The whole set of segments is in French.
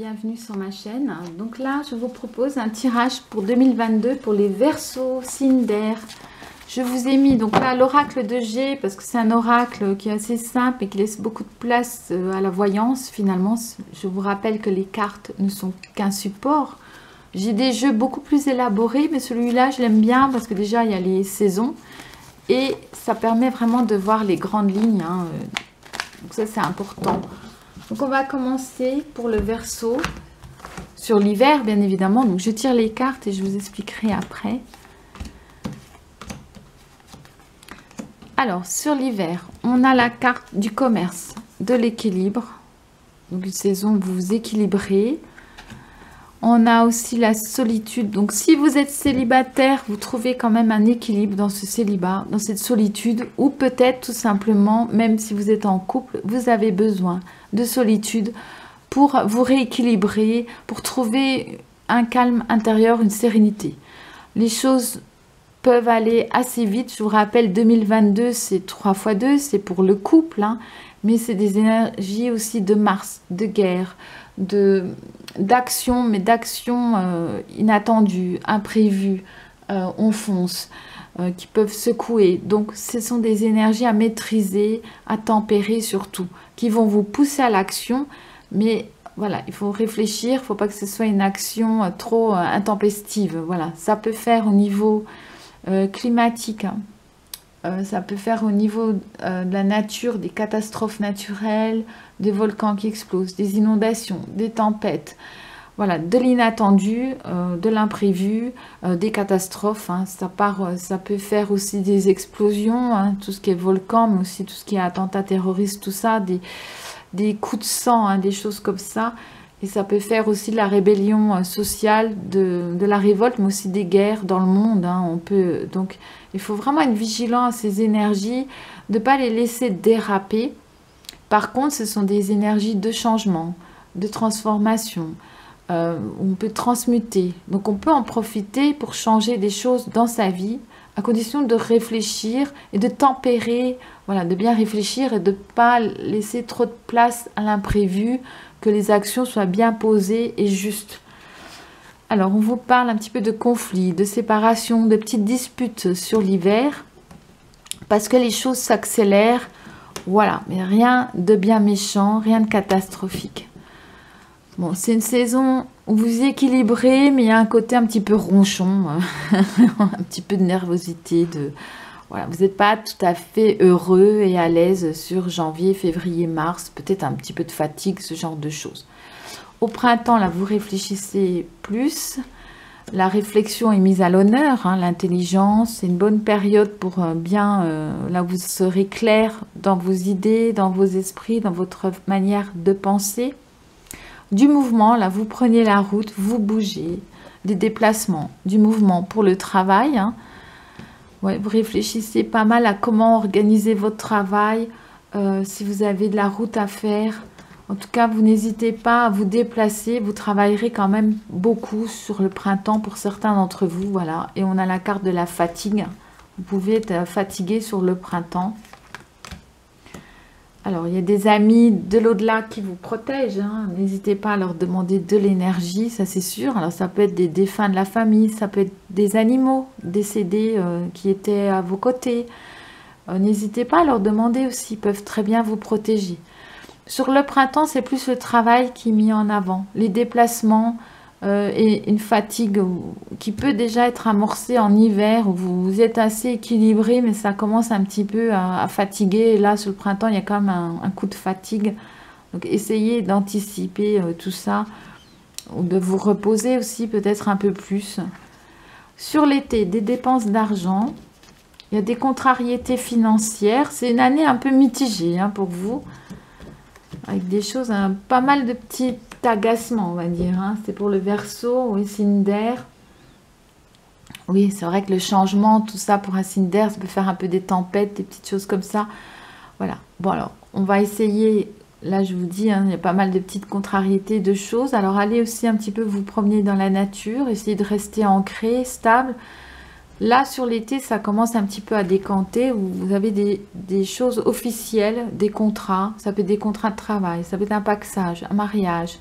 bienvenue sur ma chaîne. Donc là, je vous propose un tirage pour 2022 pour les Verseaux, signes d'air. Je vous ai mis donc là l'oracle de G parce que c'est un oracle qui est assez simple et qui laisse beaucoup de place à la voyance. Finalement, je vous rappelle que les cartes ne sont qu'un support. J'ai des jeux beaucoup plus élaborés, mais celui-là, je l'aime bien parce que déjà, il y a les saisons et ça permet vraiment de voir les grandes lignes. Donc ça, c'est important. Donc on va commencer pour le Verseau sur l'hiver, bien évidemment. Donc je tire les cartes et je vous expliquerai après. Alors sur l'hiver, on a la carte du commerce, de l'équilibre. Donc une saison où vous vous équilibrez. On a aussi la solitude. Donc si vous êtes célibataire, vous trouvez quand même un équilibre dans ce célibat, dans cette solitude. Ou peut-être tout simplement, même si vous êtes en couple, vous avez besoin de solitude pour vous rééquilibrer, pour trouver un calme intérieur, une sérénité. Les choses peuvent aller assez vite. Je vous rappelle, 2022, c'est 3 x 2, c'est pour le couple, hein, mais c'est des énergies aussi de Mars, de guerre, d'action, mais d'action inattendue, imprévue, on fonce, qui peuvent secouer. Donc ce sont des énergies à maîtriser, à tempérer surtout, qui vont vous pousser à l'action, mais voilà, il faut réfléchir, il ne faut pas que ce soit une action trop intempestive. Voilà, ça peut faire au niveau climatique, hein. Ça peut faire au niveau de la nature, des catastrophes naturelles, des volcans qui explosent, des inondations, des tempêtes, voilà, de l'inattendu, de l'imprévu, des catastrophes, hein. Ça peut faire aussi des explosions, hein, tout ce qui est volcan, mais aussi tout ce qui est attentat terroriste, tout ça, des coups de sang, hein, des choses comme ça. Et ça peut faire aussi de la rébellion sociale, de la révolte, mais aussi des guerres dans le monde, hein. Donc, il faut vraiment être vigilant à ces énergies, de ne pas les laisser déraper. Par contre, ce sont des énergies de changement, de transformation. On peut transmuter. Donc, on peut en profiter pour changer des choses dans sa vie, à condition de réfléchir et de tempérer, voilà, de bien réfléchir et de ne pas laisser trop de place à l'imprévu, que les actions soient bien posées et justes. Alors, on vous parle un petit peu de conflits, de séparation, de petites disputes sur l'hiver, parce que les choses s'accélèrent, voilà, mais rien de bien méchant, rien de catastrophique. Bon, c'est une saison où vous équilibrez, mais il y a un côté un petit peu ronchon, un petit peu de nervosité, voilà, vous n'êtes pas tout à fait heureux et à l'aise sur janvier, février, mars, peut-être un petit peu de fatigue, ce genre de choses. Au printemps, là, vous réfléchissez plus. La réflexion est mise à l'honneur, hein, l'intelligence. C'est une bonne période pour là, vous serez clair dans vos idées, dans vos esprits, dans votre manière de penser. Du mouvement, là, vous prenez la route, vous bougez. Des déplacements, du mouvement pour le travail, hein. Ouais, vous réfléchissez pas mal à comment organiser votre travail, si vous avez de la route à faire. En tout cas, vous n'hésitez pas à vous déplacer. Vous travaillerez quand même beaucoup sur le printemps pour certains d'entre vous. Voilà. Et on a la carte de la fatigue. Vous pouvez être fatigué sur le printemps. Alors, il y a des amis de l'au-delà qui vous protègent, hein. N'hésitez pas à leur demander de l'énergie, ça c'est sûr. Alors, ça peut être des défunts de la famille, ça peut être des animaux décédés qui étaient à vos côtés. N'hésitez pas à leur demander aussi, ils peuvent très bien vous protéger. Sur le printemps, c'est plus le travail qui est mis en avant, les déplacements et une fatigue qui peut déjà être amorcée en hiver où vous êtes assez équilibré, mais ça commence un petit peu à fatiguer. Et là, sur le printemps, il y a quand même un coup de fatigue. Donc, essayez d'anticiper tout ça, ou de vous reposer aussi peut-être un peu plus. Sur l'été, des dépenses d'argent, il y a des contrariétés financières. C'est une année un peu mitigée, hein, pour vous, avec des choses, pas mal de petits agacements, on va dire, hein. C'est pour le Verseau, oui, signe d'air. Oui, c'est vrai que le changement, tout ça pour un signe d'air, ça peut faire un peu des tempêtes, des petites choses comme ça. Voilà. Bon, alors, on va essayer, là je vous dis, hein, il y a pas mal de petites contrariétés, de choses. Alors, allez aussi un petit peu vous promener dans la nature, essayez de rester ancré, stable. Là, sur l'été, ça commence un petit peu à décanter, où vous avez des choses officielles, des contrats. Ça peut être des contrats de travail, ça peut être un paxage, un mariage,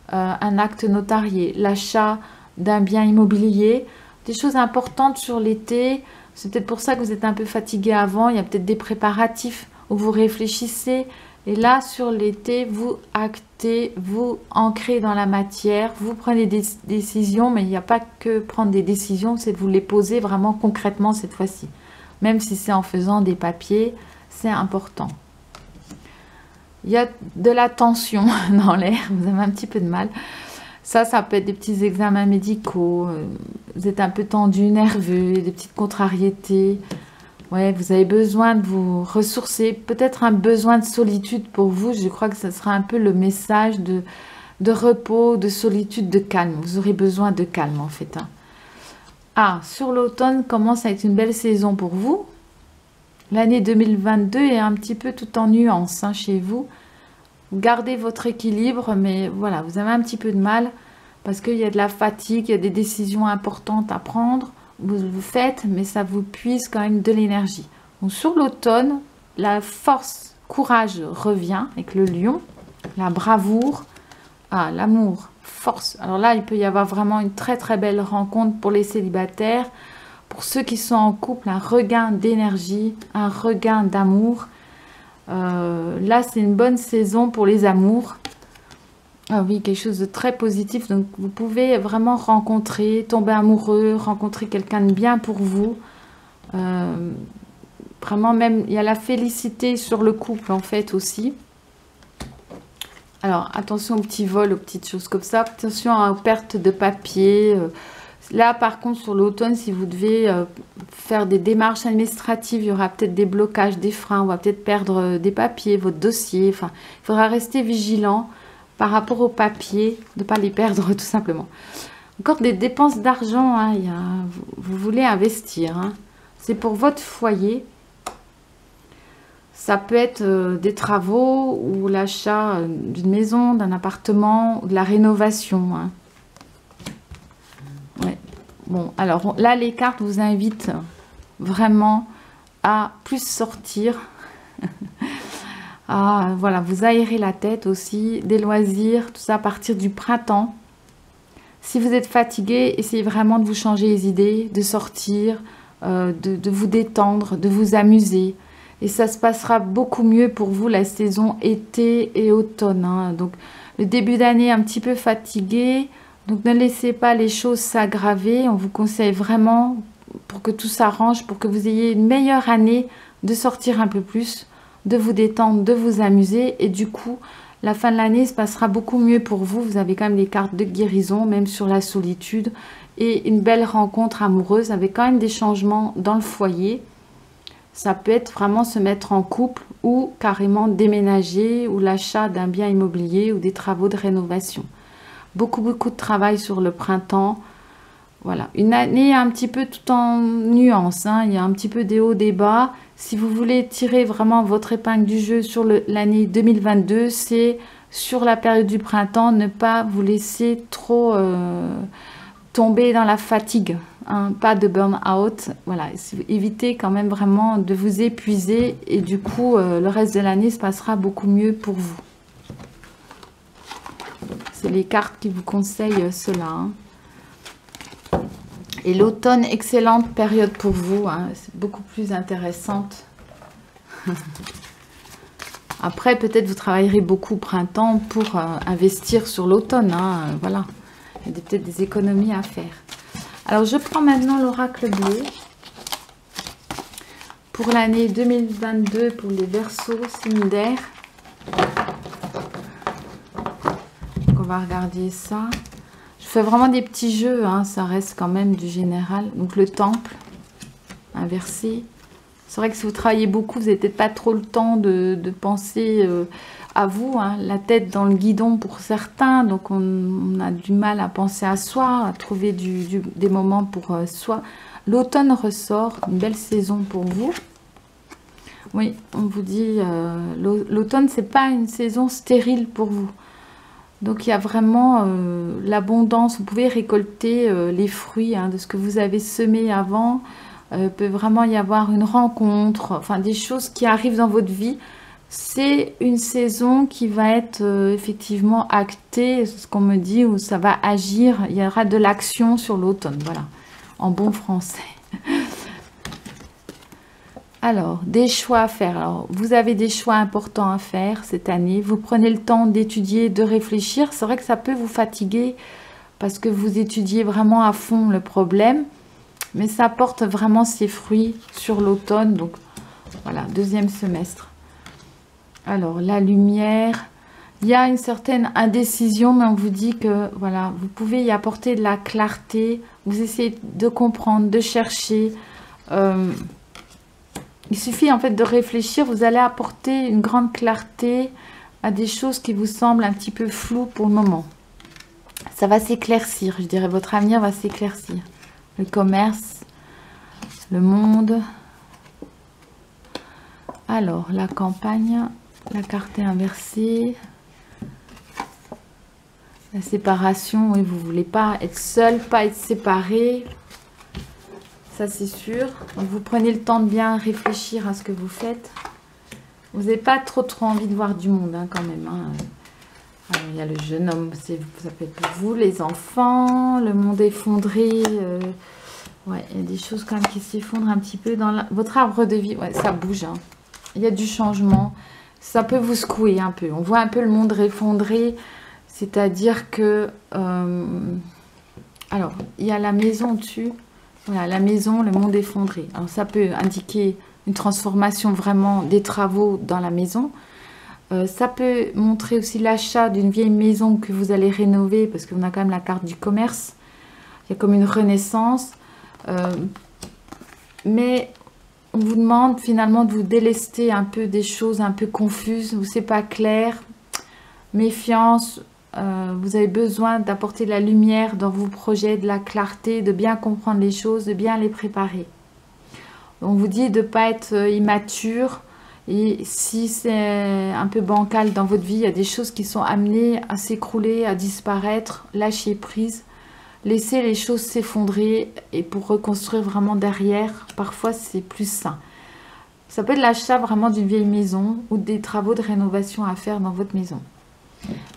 un acte notarié, l'achat d'un bien immobilier, des choses importantes sur l'été. C'est peut-être pour ça que vous êtes un peu fatigué avant, il y a peut-être des préparatifs où vous réfléchissez. Et là, sur l'été, vous actez, vous ancrez dans la matière, vous prenez des décisions, mais il n'y a pas que prendre des décisions, c'est de vous les poser vraiment concrètement cette fois-ci. Même si c'est en faisant des papiers, c'est important. Il y a de la tension dans l'air, vous avez un petit peu de mal. Ça peut être des petits examens médicaux, vous êtes un peu tendu, nerveux, des petites contrariétés. Ouais, vous avez besoin de vous ressourcer, peut-être un besoin de solitude pour vous. Je crois que ce sera un peu le message de repos, de solitude, de calme. Vous aurez besoin de calme en fait. Ah, sur l'automne commence à être une belle saison pour vous. L'année 2022 est un petit peu tout en nuances chez vous. Vous gardez votre équilibre, mais voilà, vous avez un petit peu de mal parce qu'il y a de la fatigue, il y a des décisions importantes à prendre. Vous faites, mais ça vous puise quand même de l'énergie. Donc sur l'automne, la force, courage revient avec le lion, la bravoure, l'amour, force. Alors là, il peut y avoir vraiment une très très belle rencontre pour les célibataires. Pour ceux qui sont en couple, un regain d'énergie, un regain d'amour. Là, c'est une bonne saison pour les amours. Ah oui, quelque chose de très positif. Donc, vous pouvez vraiment rencontrer, tomber amoureux, rencontrer quelqu'un de bien pour vous. Vraiment, même, il y a la félicité sur le couple, en fait, aussi. Alors, attention aux petits vols, aux petites choses comme ça. Attention aux pertes de papier. Là, par contre, sur l'automne, si vous devez faire des démarches administratives, il y aura peut-être des blocages, des freins. On va peut-être perdre des papiers, votre dossier. Enfin, il faudra rester vigilant par rapport aux papiers, de ne pas les perdre tout simplement. Encore des dépenses d'argent, vous voulez investir. C'est pour votre foyer. Ça peut être des travaux ou l'achat d'une maison, d'un appartement, ou de la rénovation. Ouais. Bon, alors là, les cartes vous invitent vraiment à plus sortir. Voilà, vous aérez la tête aussi, des loisirs, tout ça à partir du printemps. Si vous êtes fatigué, essayez vraiment de vous changer les idées, de sortir, de vous détendre, de vous amuser. Et ça se passera beaucoup mieux pour vous la saison été et automne. Donc, le début d'année un petit peu fatigué. Donc, ne laissez pas les choses s'aggraver. On vous conseille vraiment, pour que tout s'arrange, pour que vous ayez une meilleure année, de sortir un peu plus, de vous détendre, de vous amuser. Et du coup, la fin de l'année se passera beaucoup mieux pour vous. Vous avez quand même des cartes de guérison, même sur la solitude. Et une belle rencontre amoureuse avec quand même des changements dans le foyer. Ça peut être vraiment se mettre en couple ou carrément déménager ou l'achat d'un bien immobilier ou des travaux de rénovation. Beaucoup de travail sur le printemps. Voilà, une année un petit peu tout en nuances. Il y a un petit peu des hauts, des bas. Si vous voulez tirer vraiment votre épingle du jeu sur l'année 2022, c'est sur la période du printemps, ne pas vous laisser trop tomber dans la fatigue. Pas de burn-out. Voilà, évitez quand même vraiment de vous épuiser et du coup, le reste de l'année se passera beaucoup mieux pour vous. C'est les cartes qui vous conseillent cela. Et l'automne, excellente période pour vous. C'est beaucoup plus intéressante. Après, peut-être vous travaillerez beaucoup au printemps pour investir sur l'automne. Voilà. Il y a peut-être des économies à faire. Alors, je prends maintenant l'oracle bleu. Pour l'année 2022, pour les Verseaux, signe d'air. On va regarder ça. Je fais vraiment des petits jeux, ça reste quand même du général. Donc le temple, inversé. C'est vrai que si vous travaillez beaucoup, vous n'avez peut-être pas trop le temps de penser à vous. La tête dans le guidon pour certains, donc on a du mal à penser à soi, à trouver des moments pour soi. L'automne ressort, une belle saison pour vous. Oui, on vous dit, l'automne, c'est pas une saison stérile pour vous. Donc, il y a vraiment l'abondance. Vous pouvez récolter les fruits de ce que vous avez semé avant. Peut vraiment y avoir une rencontre, enfin des choses qui arrivent dans votre vie. C'est une saison qui va être effectivement actée, c'est ce qu'on me dit, où ça va agir. Il y aura de l'action sur l'automne, voilà, en bon français. Alors, des choix à faire. Alors, vous avez des choix importants à faire cette année. Vous prenez le temps d'étudier, de réfléchir. C'est vrai que ça peut vous fatiguer parce que vous étudiez vraiment à fond le problème. Mais ça porte vraiment ses fruits sur l'automne. Donc, voilà, deuxième semestre. Alors, la lumière. Il y a une certaine indécision, mais on vous dit que, voilà, vous pouvez y apporter de la clarté. Vous essayez de comprendre, de chercher. Il suffit en fait de réfléchir, vous allez apporter une grande clarté à des choses qui vous semblent un petit peu floues pour le moment. Ça va s'éclaircir, je dirais, votre avenir va s'éclaircir. Le commerce, le monde. Alors, la campagne, la carte est inversée. La séparation, oui, vous ne voulez pas être seul, pas être séparé. Ça, c'est sûr. Donc, vous prenez le temps de bien réfléchir à ce que vous faites. Vous n'avez pas trop envie de voir du monde, hein, quand même. Hein. Alors, il y a le jeune homme, ça peut être pour vous, les enfants, le monde effondré. Ouais, il y a des choses quand même qui s'effondrent un petit peu dans votre arbre de vie. Ouais, ça bouge. Hein. Il y a du changement. Ça peut vous secouer un peu. On voit un peu le monde effondré. C'est-à-dire que... alors, il y a la maison dessus. Voilà, la maison, le monde effondré. Alors, ça peut indiquer une transformation vraiment des travaux dans la maison. Ça peut montrer aussi l'achat d'une vieille maison que vous allez rénover parce qu'on a quand même la carte du commerce. Il y a comme une renaissance. Mais on vous demande finalement de vous délester un peu des choses un peu confuses. Vous, c'est pas clair. Méfiance. Vous avez besoin d'apporter de la lumière dans vos projets, de la clarté, de bien comprendre les choses, de bien les préparer. On vous dit de ne pas être immature. Et si c'est un peu bancal dans votre vie, il y a des choses qui sont amenées à s'écrouler, à disparaître. Lâchez prise. Laissez les choses s'effondrer. Et pour reconstruire vraiment derrière, parfois c'est plus sain. Ça peut être l'achat vraiment d'une vieille maison ou des travaux de rénovation à faire dans votre maison.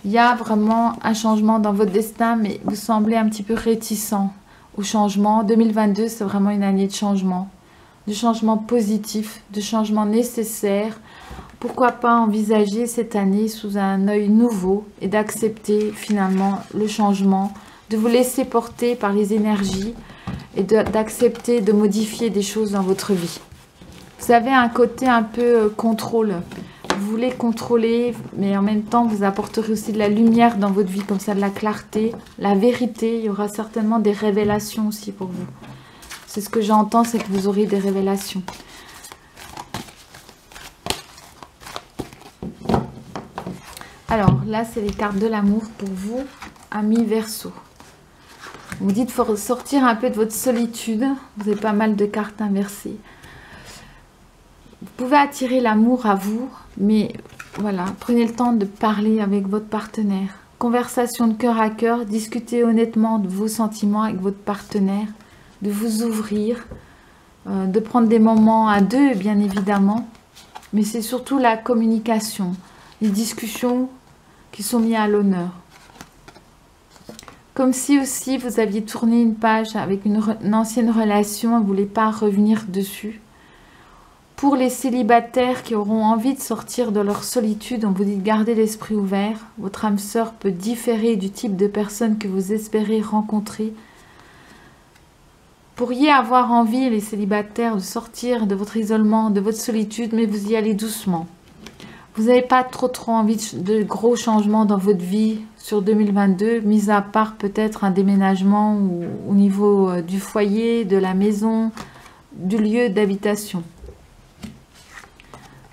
Il y a vraiment un changement dans votre destin, mais vous semblez un petit peu réticent au changement. 2022, c'est vraiment une année de changement positif, de changement nécessaire. Pourquoi pas envisager cette année sous un œil nouveau et d'accepter finalement le changement, de vous laisser porter par les énergies et d'accepter de modifier des choses dans votre vie. Vous avez un côté un peu contrôle. Vous voulez contrôler, mais en même temps, vous apporterez aussi de la lumière dans votre vie, comme ça, de la clarté, la vérité. Il y aura certainement des révélations aussi pour vous. C'est ce que j'entends, c'est que vous aurez des révélations. Alors, là, c'est les cartes de l'amour pour vous, amis Verseau. Vous dites qu'il faut sortir un peu de votre solitude. Vous avez pas mal de cartes inversées. Vous pouvez attirer l'amour à vous, mais voilà, prenez le temps de parler avec votre partenaire. Conversation de cœur à cœur, discutez honnêtement de vos sentiments avec votre partenaire, de vous ouvrir, de prendre des moments à deux, bien évidemment, mais c'est surtout la communication, les discussions qui sont mises à l'honneur. Comme si aussi vous aviez tourné une page avec une ancienne relation, vous ne voulez pas revenir dessus. Pour les célibataires qui auront envie de sortir de leur solitude, on vous dit de garder l'esprit ouvert. Votre âme sœur peut différer du type de personne que vous espérez rencontrer. Pourriez avoir envie, les célibataires, de sortir de votre isolement, de votre solitude, mais vous y allez doucement. Vous n'avez pas trop envie de gros changements dans votre vie sur 2022, mis à part peut-être un déménagement au niveau du foyer, de la maison, du lieu d'habitation.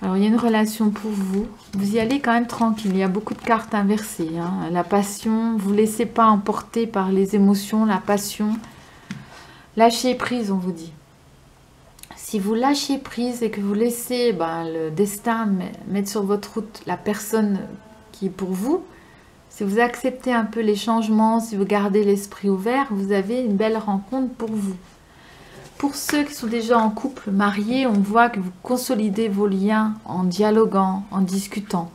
Alors, il y a une relation pour vous. Vous y allez quand même tranquille. Il y a beaucoup de cartes inversées. Hein. La passion, vous ne laissez pas emporter par les émotions, la passion. Lâchez prise, on vous dit. Si vous lâchez prise et que vous laissez le destin mettre sur votre route la personne qui est pour vous, si vous acceptez un peu les changements, si vous gardez l'esprit ouvert, vous avez une belle rencontre pour vous. pour ceux qui sont déjà en couple, mariés, on voit que vous consolidez vos liens en dialoguant, en discutant.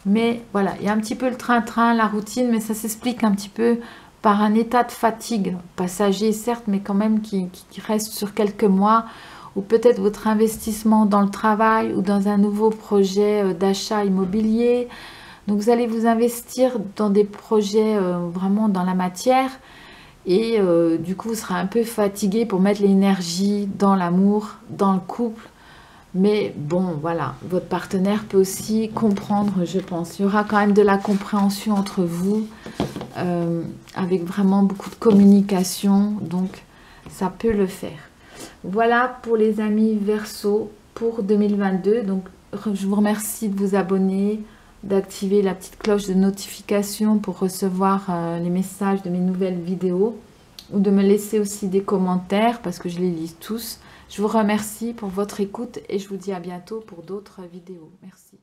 Mais voilà, il y a un petit peu le train-train, la routine, mais ça s'explique un petit peu par un état de fatigue, passager certes, mais quand même qui reste sur quelques mois, ou peut-être votre investissement dans le travail ou dans un nouveau projet d'achat immobilier. Donc vous allez vous investir dans des projets vraiment dans la matière, et du coup vous serez un peu fatigué pour mettre l'énergie dans l'amour, dans le couple. Mais bon, voilà, votre partenaire peut aussi comprendre, je pense. Il y aura quand même de la compréhension entre vous, avec vraiment beaucoup de communication, donc ça peut le faire. Voilà pour les amis Verseau pour 2022. Donc je vous remercie de vous abonner, d'activer la petite cloche de notification pour recevoir les messages de mes nouvelles vidéos, ou de me laisser aussi des commentaires parce que je les lis tous. Je vous remercie pour votre écoute et je vous dis à bientôt pour d'autres vidéos. Merci.